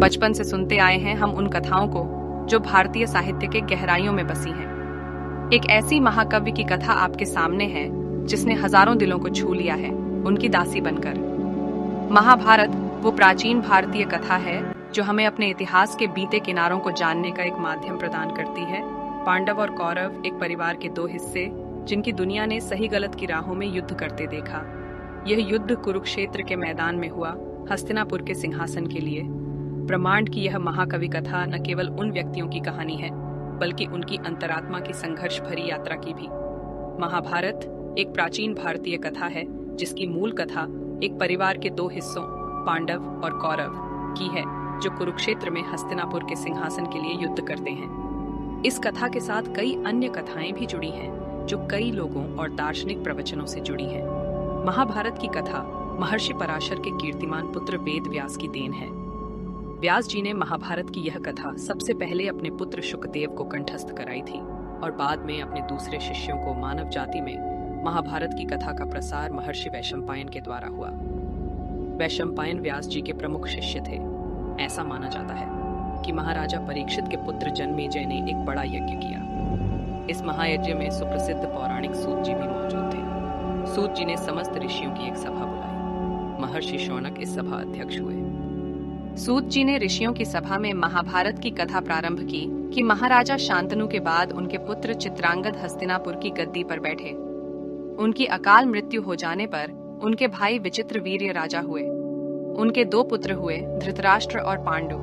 बचपन से सुनते आए हैं हम उन कथाओं को जो भारतीय साहित्य के गहराइयों में बसी हैं। एक ऐसी महाकाव्य की कथा आपके सामने है जिसने हजारों दिलों को छू लिया है, उनकी दासी बनकर। महाभारत वो प्राचीन भारतीय कथा है जो हमें अपने इतिहास के बीते किनारों को जानने का एक माध्यम प्रदान करती है। पांडव और कौरव एक परिवार के दो हिस्से, जिनकी दुनिया ने सही गलत की राहों में युद्ध करते देखा। यह युद्ध कुरुक्षेत्र के मैदान में हुआ, हस्तिनापुर के सिंहासन के लिए। ब्रह्मांड की यह महाकाव्य कथा न केवल उन व्यक्तियों की कहानी है, बल्कि उनकी अंतरात्मा की संघर्ष भरी यात्रा की भी। महाभारत एक प्राचीन भारतीय कथा है जिसकी मूल कथा एक परिवार के दो हिस्सों, पांडव और कौरव की है, जो कुरुक्षेत्र में हस्तिनापुर के सिंहासन के लिए युद्ध करते हैं। इस कथा के साथ कई अन्य कथाएं भी जुड़ी हैं, जो कई लोगों और दार्शनिक प्रवचनों से जुड़ी हैं। महाभारत की कथा महर्षि पराशर के कीर्तिमान पुत्र वेद व्यास की देन है। व्यास जी ने महाभारत की यह कथा सबसे पहले अपने पुत्र शुकदेव को कंठस्थ कराई थी और बाद में अपने दूसरे शिष्यों को। मानव जाति में महाभारत की कथा का प्रसार महर्षि वैशंपायन के द्वारा हुआ। वैशंपायन व्यास जी के प्रमुख शिष्य थे। ऐसा माना जाता है कि महाराजा परीक्षित के पुत्र जन्मेजय ने एक बड़ा यज्ञ किया। इस महायज्ञ में सुप्रसिद्ध पौराणिक सूत जी भी मौजूद थे। सूत जी ने समस्त ऋषियों की एक सभा बुलाई। महर्षि शौनक इस सभा अध्यक्ष हुए। सूत जी ने ऋषियों की सभा में महाभारत की कथा प्रारंभ की कि महाराजा शांतनु के बाद उनके पुत्र चित्रांगद हस्तिनापुर की गद्दी पर बैठे। उनकी अकाल मृत्यु हो जाने पर उनके भाई विचित्रवीर्य राजा हुए। उनके दो पुत्र हुए, धृतराष्ट्र और पांडु।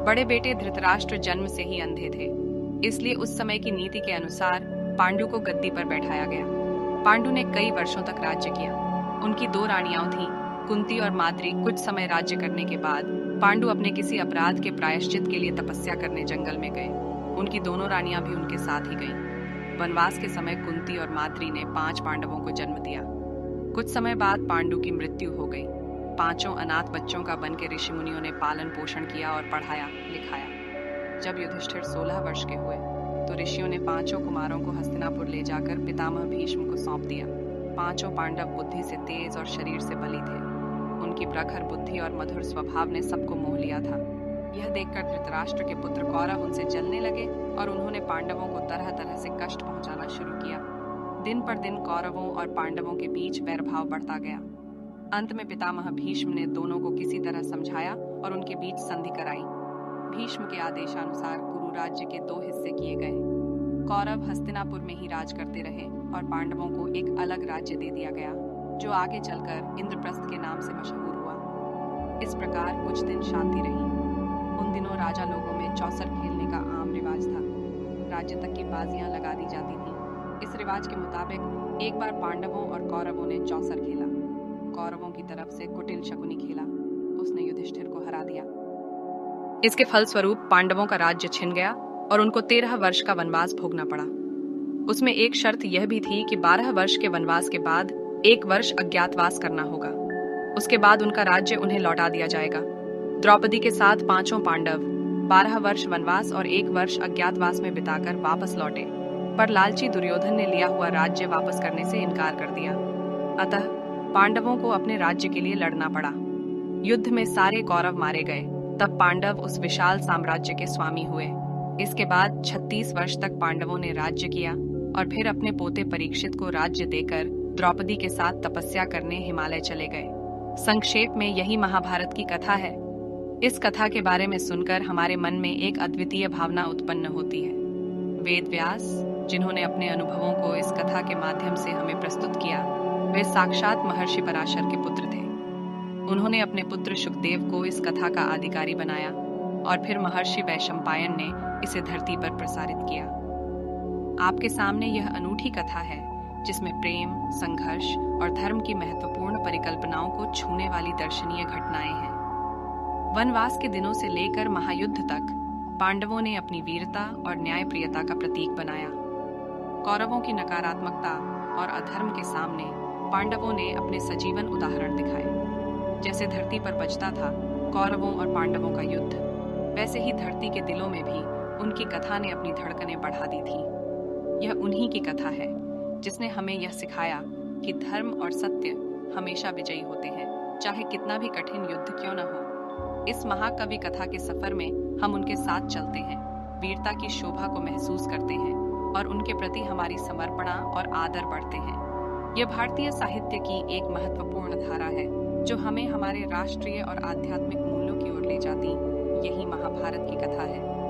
बड़े बेटे धृतराष्ट्र जन्म से ही अंधे थे, इसलिए उस समय की नीति के अनुसार पांडु को गद्दी पर बैठाया गया। पांडु ने कई वर्षों तक राज्य किया। उनकी दो रानियां थीं, कुंती और माद्री। कुछ समय राज्य करने के बाद पांडु अपने किसी अपराध के प्रायश्चित के लिए तपस्या करने जंगल में गए। उनकी दोनों रानियां भी उनके साथ ही गईं। वनवास के समय कुंती और माद्री ने 5 पांडवों को जन्म दिया। कुछ समय बाद पांडु की मृत्यु हो गई। 5 अनाथ बच्चों का बन के ऋषि मुनियों ने पालन पोषण किया और पढ़ाया लिखाया। जब युधिष्ठिर 16 वर्ष के हुए तो ऋषियों ने 5 कुमारों को हस्तिनापुर ले जाकर पितामह भीष्म को सौंप दिया। 5 पांडव बुद्धि से तेज और शरीर से बली थे। उनकी प्रखर बुद्धि और मधुर स्वभाव ने सबको मोह लिया था। यह देखकर धृतराष्ट्र के पुत्र कौरव उनसे जलने लगे और उन्होंने पांडवों को तरह तरह से कष्ट पहुंचाना शुरू किया। दिन पर दिन कौरवों और पांडवों के बीच वैरभाव बढ़ता गया। अंत में पितामह भीष्म ने दोनों को किसी तरह समझाया और उनके बीच संधि कराई। भीष्म के आदेशानुसार कुरु राज्य के 2 हिस्से किए गए। कौरव हस्तिनापुर में ही राज करते रहे और पांडवों को एक अलग राज्य दे दिया गया, जो आगे चलकर इंद्रप्रस्थ के नाम से मशहूर हुआ। इस प्रकार कुछ दिन शांति रही। उन दिनों राजा लोगों में चौसर खेलने का आम रिवाज था। राज्य तक की बाजियां लगा दी जाती थीं। इस रिवाज के मुताबिक एक बार पांडवों और कौरवों ने चौसर खेला। कौरवों की तरफ से कुटिल शकुनी खेला। उसने युधिष्ठिर को हरा दिया। इसके फलस्वरूप पांडवों का राज्य छिन गया और उनको 13 वर्ष का वनवास भोगना पड़ा। उसमें एक शर्त यह भी थी कि 12 वर्ष के वनवास के बाद 1 वर्ष अज्ञातवास करना होगा। उसके बाद उनका राज्य उन्हें लौटा दिया जाएगा। द्रौपदी के साथ 5 पांडव 12 वर्ष वनवास और 1 वर्ष अज्ञातवास में बिताकर वापस लौटे, पर लालची दुर्योधन ने लिया हुआ राज्य वापस करने से इनकार कर दिया। अतः पांडवों को अपने राज्य के लिए लड़ना पड़ा। युद्ध में सारे कौरव मारे गए। तब पांडव उस विशाल साम्राज्य के स्वामी हुए। इसके बाद 36 वर्ष तक पांडवों ने राज्य किया और फिर अपने पोते परीक्षित को राज्य देकर द्रौपदी के साथ तपस्या करने हिमालय चले गए। संक्षेप में यही महाभारत की कथा है। इस कथा के बारे में सुनकर हमारे मन में एक अद्वितीय भावना उत्पन्न होती है। वेद व्यास, जिन्होंने अपने अनुभवों को इस कथा के माध्यम से हमें प्रस्तुत किया, वे साक्षात महर्षि पराशर के पुत्र थे। उन्होंने अपने पुत्र शुकदेव को इस कथा का अधिकारी बनाया और फिर महर्षि वैशंपायन ने इसे धरती पर प्रसारित किया। आपके सामने यह अनूठी कथा है जिसमें प्रेम, संघर्ष और धर्म की महत्वपूर्ण परिकल्पनाओं को छूने वाली दर्शनीय घटनाएं हैं। वनवास के दिनों से लेकर महायुद्ध तक पांडवों ने अपनी वीरता और न्यायप्रियता का प्रतीक बनाया। कौरवों की नकारात्मकता और अधर्म के सामने पांडवों ने अपने सजीवन उदाहरण दिखाए। जैसे धरती पर बजता था कौरवों और पांडवों का युद्ध, वैसे ही धरती के दिलों में भी उनकी कथा ने अपनी धड़कनें बढ़ा दी थी। यह उन्हीं की कथा है जिसने हमें यह सिखाया कि धर्म और सत्य हमेशा विजयी होते हैं, चाहे कितना भी कठिन युद्ध क्यों न हो। इस महाकवि कथा के सफर में हम उनके साथ चलते हैं, वीरता की शोभा को महसूस करते हैं और उनके प्रति हमारी समर्पणा और आदर बढ़ते हैं। यह भारतीय साहित्य की एक महत्वपूर्ण धारा है जो हमें हमारे राष्ट्रीय और आध्यात्मिक मूल्यों की ओर ले जाती। यही महाभारत की कथा है।